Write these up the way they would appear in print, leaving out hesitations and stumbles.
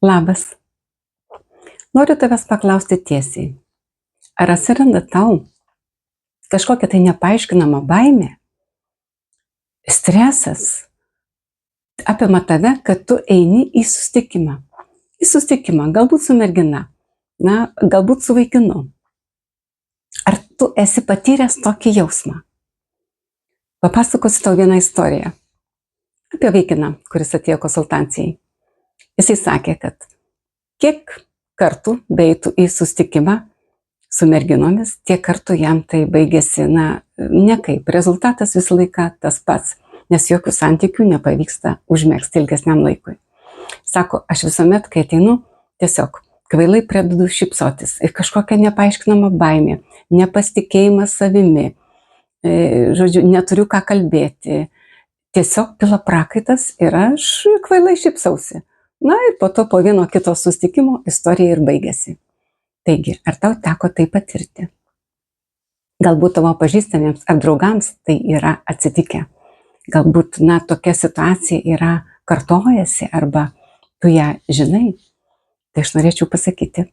Labas. Noriu tavęs paklausti tiesiai. Ar atsiranda tau kažkokia tai nepaaiškinama baimė, stresas apima tave, kad tu eini į susitikimą. Į susitikimą, galbūt su mergina, galbūt su vaikinu. Ar tu esi patyręs tokį jausmą? Papasakosiu tau vieną istoriją apie vaikiną, kuris atėjo konsultacijai. Jisai sakė, kad kiek kartų beeitų į susitikimą su merginomis, tiek kartų jam tai baigėsi, nekaip. Rezultatas visą laiką tas pats, nes jokių santykių nepavyksta užmegzti ilgesniam laikui. Sako, aš visuomet, kai ateinu, tiesiog kvailai pradedu šypsotis ir kažkokia nepaaiškinama baimė, nepasitikėjimas savimi, neturiu ką kalbėti, tiesiog pila prakaitas ir aš kvailai šypsausi. Ir po to po vieno kito susitikimo istorija ir baigėsi. Taigi, ar tau teko tai patirti? Galbūt tavo pažįstamiems ar draugams tai yra atsitikę. Galbūt, tokia situacija yra kartojasi arba tu ją žinai. Tai aš norėčiau pasakyti,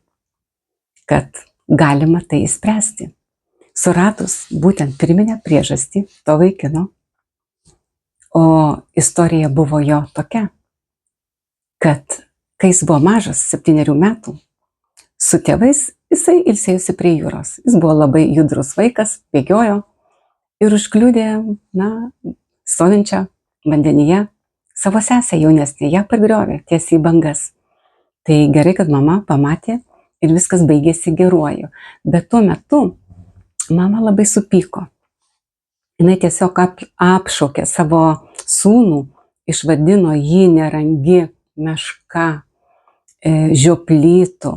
kad galima tai išspręsti. Suradus būtent pirminę priežastį to vaikino, o istorija buvo jo tokia, kad kai jis buvo mažas, 7 metų, su tėvais jisai ilsėjosi prie jūros. Jis buvo labai judrus vaikas, bėgiojo ir užkliudė, stovinčią vandenyje savo sesę jaunesnę, ją pargriovė tiesiai į bangas. Tai gerai, kad mama pamatė ir viskas baigėsi geruoju. Bet tuo metu mama labai supyko. Jinai tiesiog apšaukė savo sūnų, išvadino jį nerangi, meška, žioplytų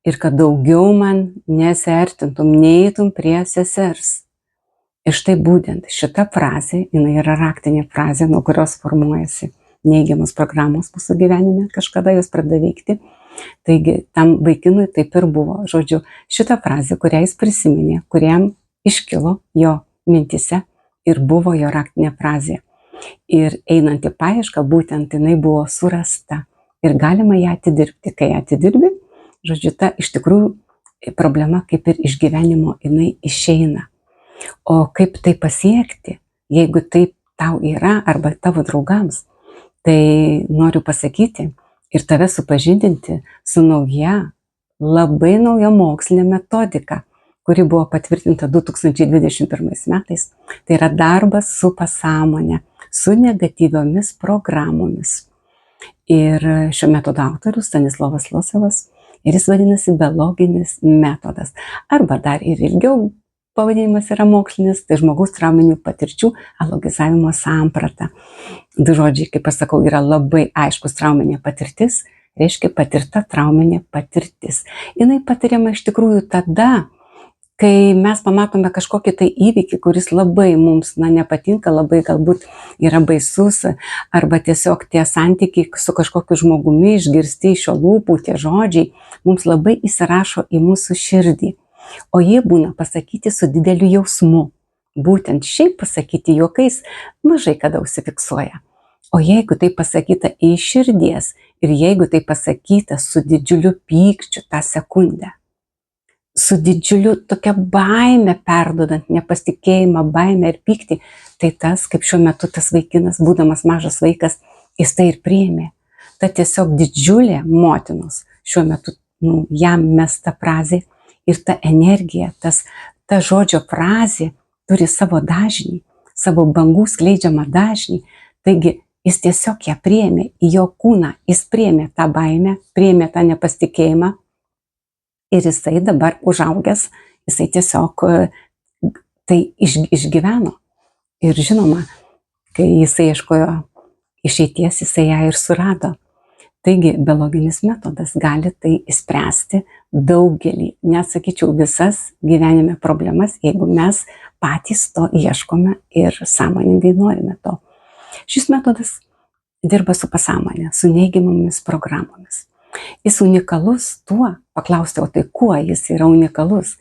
ir kad daugiau man nesiartintum, neeitum prie sesers. Ir štai būtent šita frazė, jinai yra raktinė frazė, nuo kurios formuojasi neigiamos programos mūsų gyvenime, kažkada jos pradeda veikti. Taigi tam vaikinui taip ir buvo. Žodžiu, šita frazė, kurią jis prisiminė, kuriam iškilo jo mintise ir buvo jo raktinė frazė. Ir einant į paiešką, būtent jinai buvo surasta ir galima ją atidirbti. Kai ją atidirbi, žodžiu, ta iš tikrųjų problema kaip ir iš gyvenimo jinai išeina. O kaip tai pasiekti, jeigu taip tau yra arba tavo draugams, tai noriu pasakyti ir tave supažindinti su labai nauja mokslinė metodika, kuri buvo patvirtinta 2021 metais. Tai yra darbas su pasąmonė, su negatyviomis programomis. Ir šio metodo autorius Stanislovas Losovas ir jis vadinasi biologinis metodas. Arba dar ir ilgiau pavadinimas yra mokslinis, tai žmogaus trauminių patirčių analogizavimo samprata. Du žodžiai, kaip aš sakau, yra labai aiškus trauminė patirtis, reiškia patirta trauminė patirtis. Jinai patiriama iš tikrųjų tada, kai mes pamatome kažkokį tai įvykį, kuris labai mums nepatinka, labai galbūt yra baisus, arba tiesiog tie santykiai su kažkokiu žmogumi išgirsti iš jo lūpų, tie žodžiai mums labai įsirašo į mūsų širdį. O jie būna pasakyti su dideliu jausmu. Būtent šiaip pasakyti juokais mažai kada užsifiksuoja. O jeigu tai pasakyta iš širdies ir jeigu tai pasakyta su didžiuliu pykčiu tą sekundę, su didžiuliu tokia baime perdodant, nepasitikėjimą, baimę ir pyktį, tai tas, kaip šiuo metu tas vaikinas, būdamas mažas vaikas, jis tai ir priėmė. Ta tiesiog didžiulė motinos šiuo metu jam mesta frazė. Ir ta energija, ta žodžio frazė turi savo dažnį, savo bangų skleidžiamą dažnį. Taigi jis tiesiog ją priėmė į jo kūną, jis priėmė tą baimę, priėmė tą nepasitikėjimą ir jisai dabar užaugęs, jisai tiesiog tai išgyveno. Ir žinoma, kai jisai ieškojo išeities, jisai ją ir surado. Taigi biologinis metodas gali tai išspręsti daugelį, nesakyčiau visas gyvenime problemas, jeigu mes patys to ieškome ir sąmoningai norime to. Šis metodas dirba su pasąmonė, su neigiamomis programomis. Jis unikalus tuo, paklausti, o tai kuo jis yra unikalus?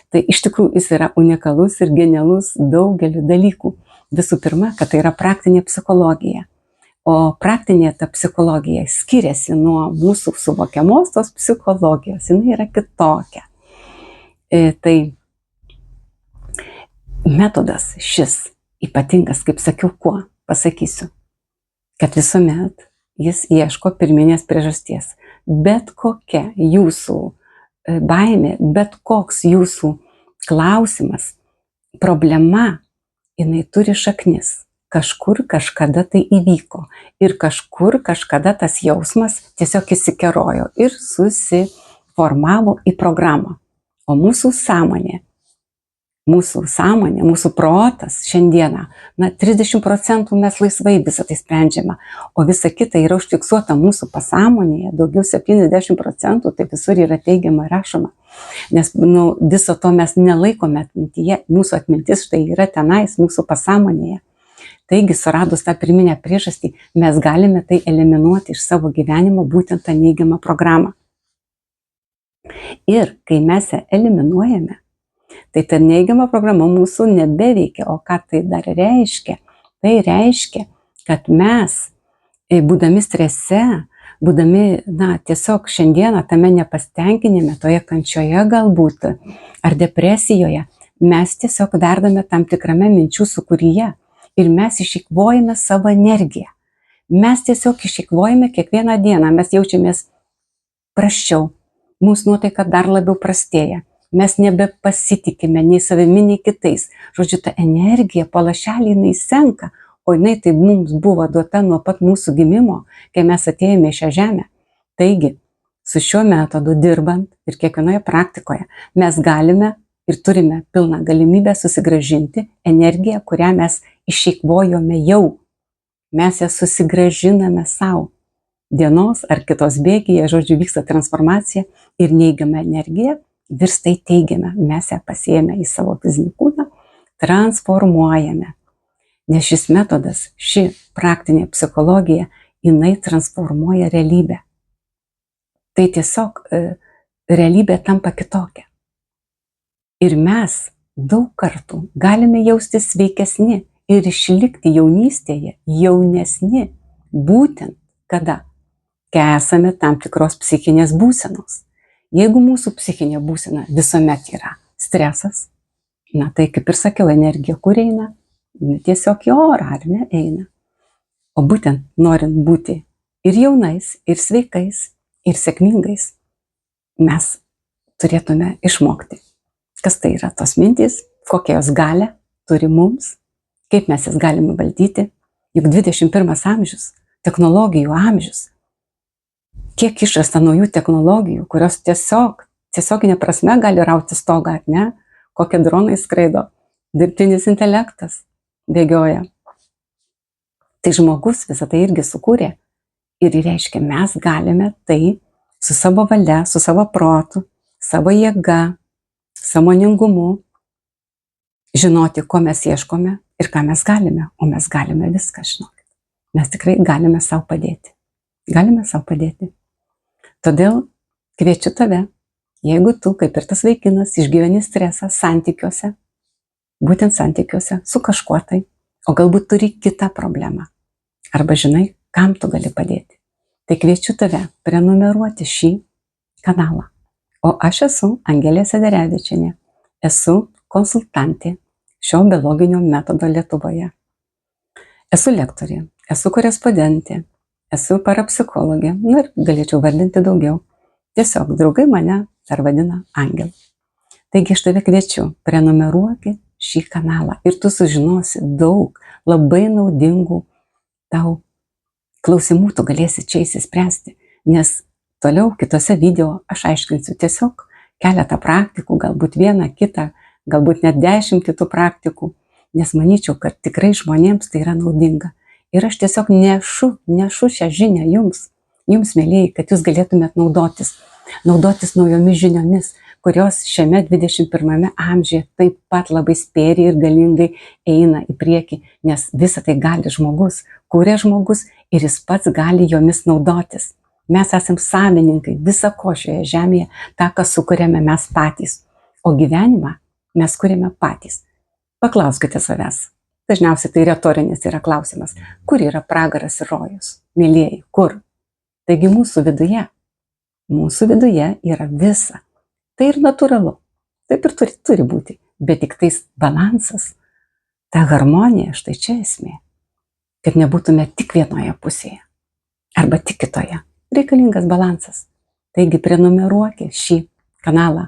Tai iš tikrųjų jis yra unikalus ir genialus daugeliu dalykų. Visų pirma, kad tai yra praktinė psichologija. O praktinė ta psichologija skiriasi nuo mūsų suvokiamos tos psichologijos, jinai yra kitokia. Tai metodas šis ypatingas, kaip sakiau, kuo pasakysiu, kad visuomet jis ieško pirminės priežasties. Bet kokia jūsų baimė, bet koks jūsų klausimas, problema, jinai turi šaknis. Kažkur kažkada tai įvyko ir kažkur kažkada tas jausmas tiesiog įsikerojo ir susiformavo į programą. O mūsų sąmonė, mūsų protas šiandieną, 30% mes laisvai visą tai sprendžiame, o visa kita yra užfiksuota mūsų pasąmonėje, daugiau 70% tai visur yra teigiama rašoma. Nes viso to mes nelaikome atmintyje, mūsų atmintis štai yra tenais mūsų pasąmonėje. Taigi, suradus tą pirminę priežastį, mes galime tai eliminuoti iš savo gyvenimo, būtent tą neigiamą programą. Ir kai mes ją eliminuojame, tai ta neigiama programa mūsų nebeveikia. O ką tai dar reiškia? Tai reiškia, kad mes, būdami strese, būdami, tiesiog šiandieną tame nepasitenkinime, toje kančioje galbūt, ar depresijoje, mes tiesiog verdame tam tikrame minčių sūkuryje ir mes išeikvojame savo energiją. Mes tiesiog išeikvojame kiekvieną dieną, mes jaučiamės prasčiau, mūsų nuotaika dar labiau prastėja. Mes nebepasitikime nei savimi, nei kitais. Žodžiu, ta energija po lašelį jinai senka, o jinai tai mums buvo duota nuo pat mūsų gimimo, kai mes atėjome į šią žemę. Taigi, su šiuo metodu dirbant ir kiekvienoje praktikoje mes galime ir turime pilną galimybę susigrąžinti energiją, kurią mes išeikvojome jau. Mes ją susigrąžiname savo. Dienos ar kitos bėgyje, žodžiu, vyksta transformacija ir neigiama energija virsta į teigiamą. Mes ją pasiėmę į savo fizinį kūną, transformuojame. Nes šis metodas, ši praktinė psichologija, jinai transformuoja realybę. Tai tiesiog realybė tampa kitokia. Ir mes daug kartų galime jaustis sveikesni ir išlikti jaunystėje jaunesni, būtent kada? Kai esame tam tikros psichinės būsenos. Jeigu mūsų psichinė būsena visuomet yra stresas, tai kaip ir sakiau, energija kur eina, tiesiog į orą, ar ne, eina. O būtent norint būti ir jaunais, ir sveikais, ir sėkmingais, mes turėtume išmokti, kas tai yra tos mintys, kokią jos galią turi mums, kaip mes jas galime valdyti. Juk 21 amžius, technologijų amžius, kiek išrasta naujų technologijų, kurios tiesioginė prasme gali rauti stogą, ar ne? Kokie dronai skraido, dirbtinis intelektas bėgioja. Tai žmogus visą tai irgi sukūrė. Ir reiškia, mes galime tai su savo valia, su savo protu, savo jėga, sąmoningumu žinoti, ko mes ieškome ir ką mes galime. O mes galime viską, žinokit. Mes tikrai galime savo padėti. Galime savo padėti. Todėl kviečiu tave, jeigu tu, kaip ir tas vaikinas, išgyveni stresą santykiuose, būtent santykiuose su kažkuo tai, o galbūt turi kitą problemą, arba žinai, kam tu gali padėti, tai kviečiu tave prenumeruoti šį kanalą. O aš esu Angelė Sederevičienė, esu konsultantė šio biologinio metodo Lietuvoje. Esu lektorė, esu korespondentė, esu parapsichologė, ir galėčiau vardinti daugiau. Tiesiog draugai mane dar vadina Angelu. Taigi aš tave kviečiu, prenumeruoti šį kanalą ir tu sužinosi daug labai naudingų tau klausimų, tu galėsi čia įsispręsti, nes toliau kitose video aš aiškinsiu tiesiog keletą praktikų, galbūt vieną, kitą, galbūt net 10 kitų praktikų, nes manyčiau, kad tikrai žmonėms tai yra naudinga. Ir aš tiesiog nešu šią žinią jums, mėlyjei, kad jūs galėtumėt naudotis naujomis žiniomis, kurios šiame 21 amžiuje taip pat labai spėriai ir galingai eina į priekį, nes visą tai gali žmogus, kuria žmogus ir jis pats gali jomis naudotis. Mes esam savininkai visa ko šioje žemėje, tą, ką sukuriame mes patys, o gyvenimą mes kuriame patys. Paklauskite savęs, Dažniausiai tai retorinis yra klausimas, kur yra pragaras ir rojus? Mėlyjeji, kur? Taigi mūsų viduje yra visa. Tai ir natūralu, taip ir turi būti, bet tik tais balansas, ta harmonija, štai čia esmė, kad nebūtume tik vienoje pusėje arba tik kitoje. Reikalingas balansas. Taigi prenumeruokite šį kanalą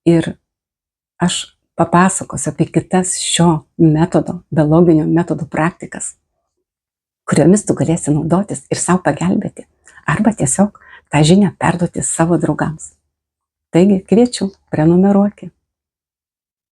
ir aš papasakosiu apie kitas šio metodo, biologinio metodo praktikas, kuriomis tu galėsi naudotis ir savo pagelbėti, arba tiesiog tą žinią perduoti savo draugams. Taigi kviečiu, prenumeruokite.